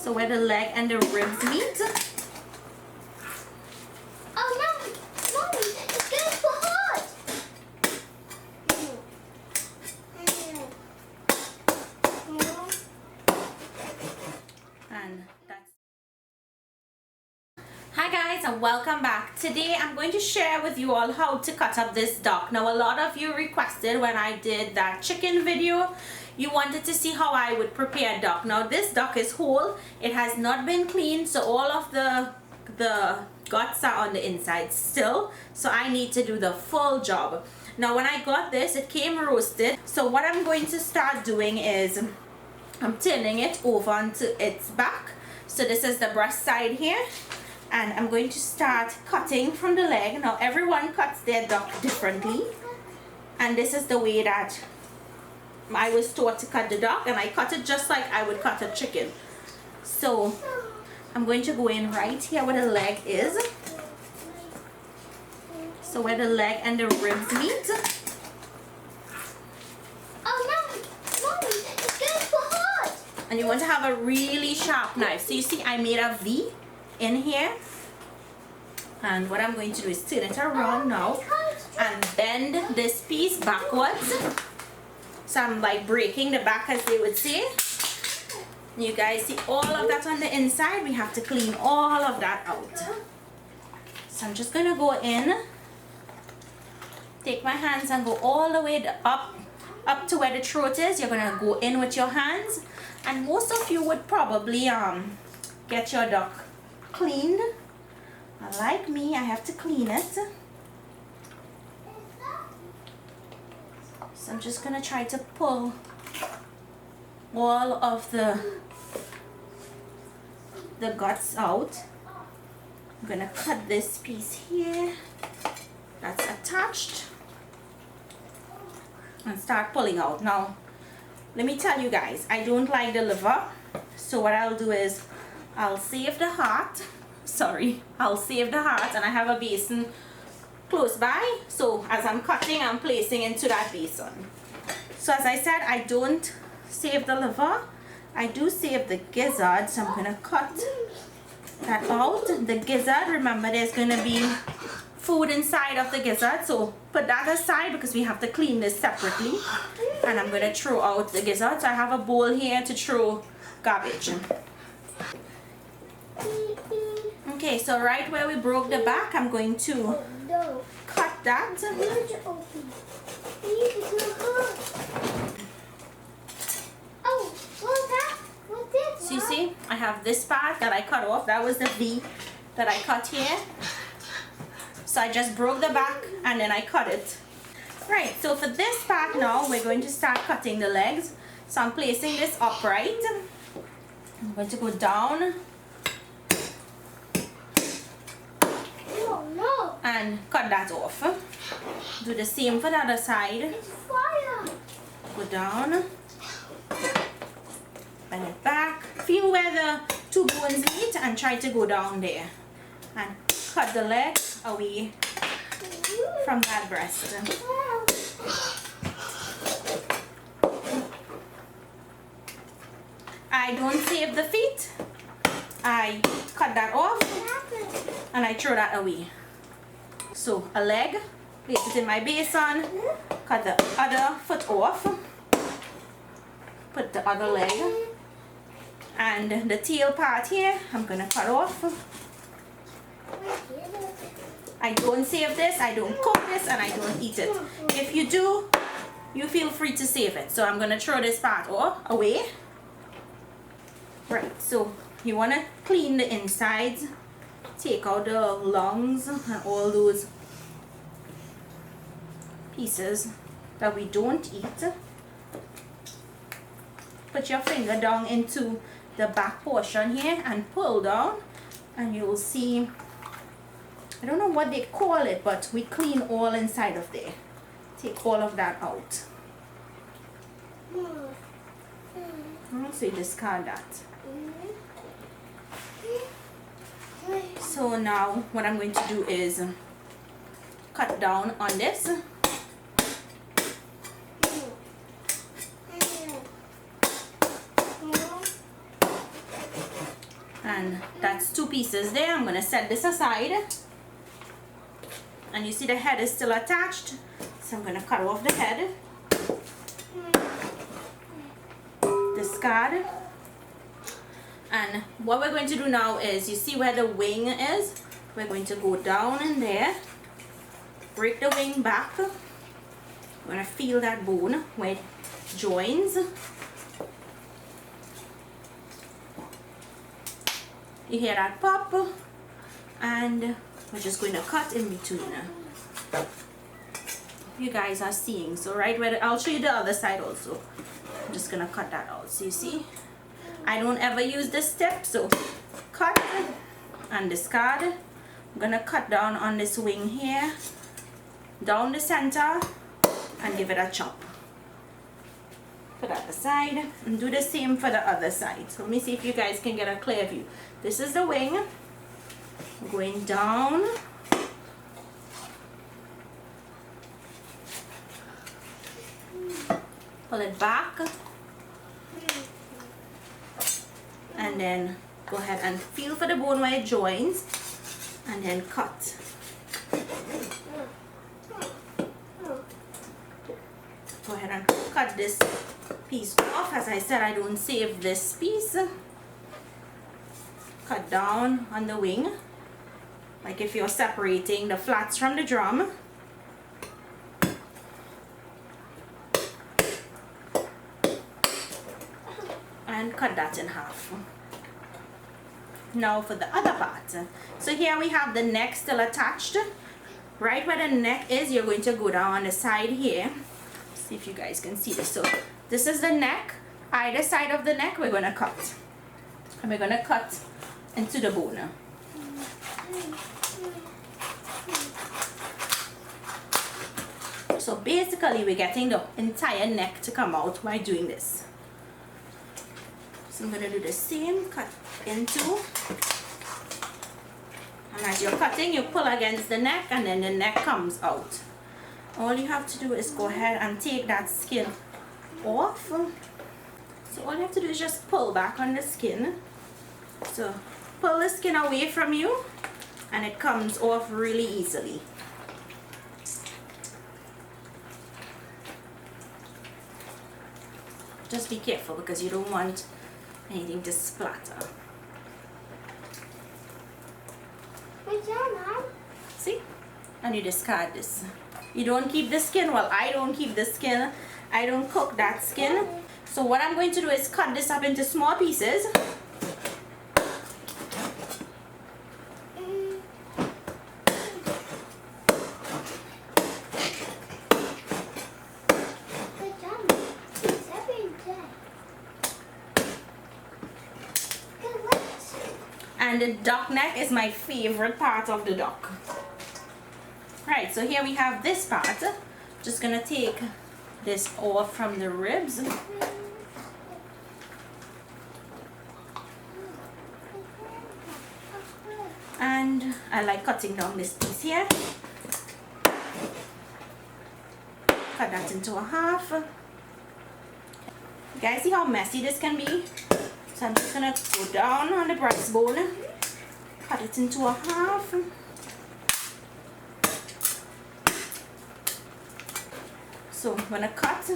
So where the leg and the ribs meet. Oh no, Mommy, it's getting so hot. And that's... Hi guys, and welcome back. Today I'm going to share with you all how to cut up this duck. Now a lot of you requested when I did that chicken video, you wanted to see how I would prepare duck. Now this duck is whole, it has not been cleaned, so all of the guts are on the inside still, so I need to do the full job. Now when I got this, it came roasted, so what I'm going to start doing is I'm turning it over onto its back. So this is the breast side here, and I'm going to start cutting from the leg. Now everyone cuts their duck differently, and this is the way that I was taught to cut the duck, and I cut it just like I would cut a chicken. So I'm going to go in right here where the leg is, so where the leg and the ribs meet. Oh no, Mommy, it's getting so hot. And you want to have a really sharp knife. So you see I made a V in here, and what I'm going to do is turn it around now and bend this piece backwards. So I'm like breaking the back, as they would say. You guys see all of that on the inside. We have to clean all of that out. So I'm just gonna go in, take my hands and go all the way up to where the throat is. You're gonna go in with your hands, and most of you would probably get your duck cleaned. Like me, I have to clean it. So I'm just gonna try to pull all of the guts out. I'm gonna cut this piece here that's attached and start pulling out. Now let me tell you guys, I don't like the liver, so what I'll do is I'll save the heart. I'll save the heart, and I have a basin close by, so as I'm cutting, I'm placing into that basin. So as I said, I don't save the liver, I do save the gizzard, so I'm gonna cut that out. The gizzard, remember there's gonna be food inside of the gizzard, so put that aside because we have to clean this separately. And I'm gonna throw out the gizzard. So I have a bowl here to throw garbage. Okay, so right where we broke the back, I'm going to cut that. Oh, what's this? So you see, I have this part that I cut off. That was the V that I cut here. So I just broke the back and then I cut it. Right, so for this part now, we're going to start cutting the legs. So I'm placing this upright. I'm going to go down and cut that off. Do the same for the other side. It's fire. Go down, bend it back, feel where the two bones meet and try to go down there and cut the leg away from that breast. I don't save the feet, I cut that off and I throw that away. So a leg, place it in my basin, cut the other foot off, put the other leg, and the tail part here I'm gonna cut off. I don't save this, I don't cook this, and I don't eat it. If you do, you feel free to save it. So I'm gonna throw this part away. Right, so you wanna clean the insides, take out the lungs and all those pieces that we don't eat. Put your finger down into the back portion here and pull down, and you will see, I don't know what they call it, but we clean all inside of there. Take all of that out. So you discard that. So now what I'm going to do is cut down on this. And that's 2 pieces there. I'm going to set this aside. And you see the head is still attached, so I'm going to cut off the head. Discard. And what we're going to do now is, you see where the wing is? We're going to go down in there, break the wing back. We're going to feel that bone where it joins. You hear that pop, and we're just going to cut in between. You guys are seeing, so right where I'll show you the other side also. I'm just gonna cut that out. So you see, I don't ever use this step, so cut and discard. I'm gonna cut down on this wing here, down the center, and give it a chop. Put that aside and do the same for the other side. So let me see if you guys can get a clear view. This is the wing going down, pull it back, and then go ahead and feel for the bone where it joins, and then cut. Go ahead and cut this piece off. As I said, I don't save this piece. Cut down on the wing, like if you're separating the flats from the drum. And cut that in half. Now for the other part. So here we have the neck still attached. Right where the neck is, you're going to go down on the side here. See if you guys can see this. So this is the neck. Either side of the neck we're going to cut. And we're going to cut into the bone. So basically we're getting the entire neck to come out while doing this. So I'm going to do the same, cut into. And as you're cutting, you pull against the neck and then the neck comes out. All you have to do is go ahead and take that skin off. So all you have to do is just pull back on the skin. So pull the skin away from you and it comes off really easily. Just be careful because you don't want anything to splatter. See? And you discard this. You don't keep the skin. Well, I don't keep the skin. I don't cook that skin. So what I'm going to do is cut this up into small pieces. And the duck neck is my favorite part of the duck. Right, so here we have this part. Just gonna take this off from the ribs. And I like cutting down this piece here. Cut that into a half. You guys see how messy this can be? So I'm just gonna go down on the breastbone, cut it into a half. So I'm gonna cut.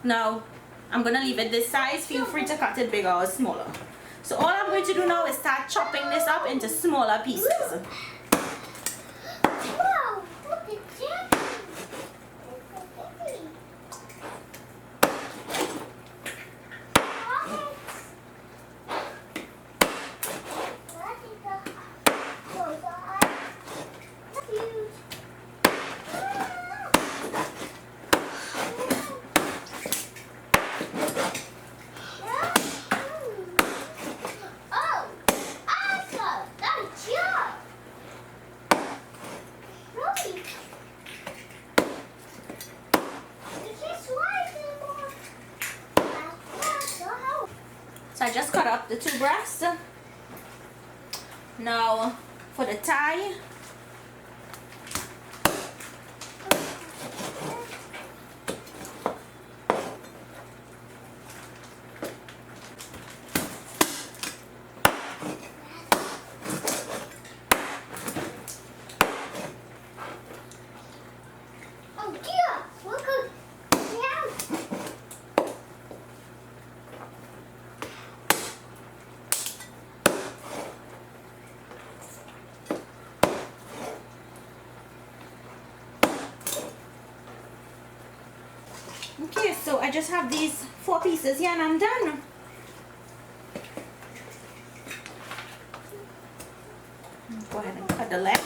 Now I'm gonna leave it this size. Feel free to cut it bigger or smaller. So all I'm going to do now is start chopping this up into smaller pieces. So I just cut up the 2 breasts. Now for the thigh. Okay, so I just have these 4 pieces here and I'm done. Go ahead and cut the leg.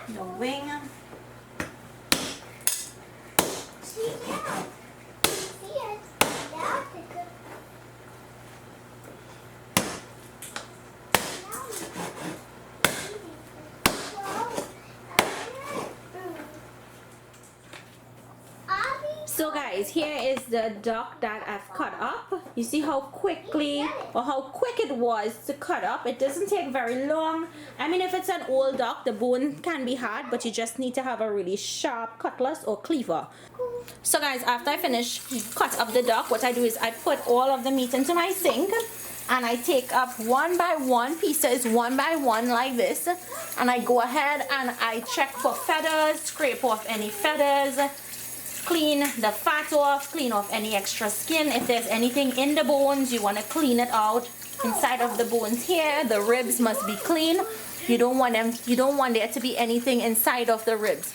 The wing. So guys, here is the duck that I've cut up. You see how quickly or how quick it was to cut up. It doesn't take very long. I mean, if it's an old duck, the bone can be hard, but you just need to have a really sharp cutlass or cleaver. So guys, after I finish cut up the duck, what I do is I put all of the meat into my sink and I take up 1 by 1 pieces, 1 by 1 like this, and I go ahead and I check for feathers, scrape off any feathers, clean the fat off, clean off any extra skin. If there's anything in the bones, you want to clean it out. Inside of the bones here, the ribs must be clean. You don't want there to be anything inside of the ribs.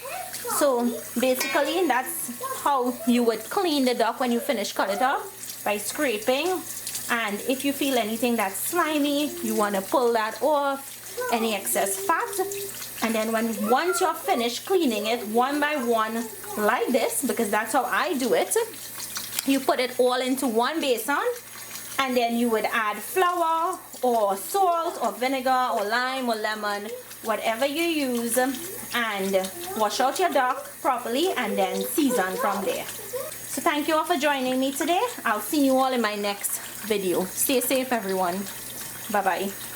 So basically that's how you would clean the duck when you finish cut it up, by scraping. And if you feel anything that's slimy, you want to pull that off, any excess fat. And then once you're finished cleaning it 1 by 1 like this, because that's how I do it, you put it all into one basin, and then you would add flour or salt or vinegar or lime or lemon, whatever you use, and wash out your duck properly and then season from there. So thank you all for joining me today. I'll see you all in my next video. Stay safe everyone. Bye bye.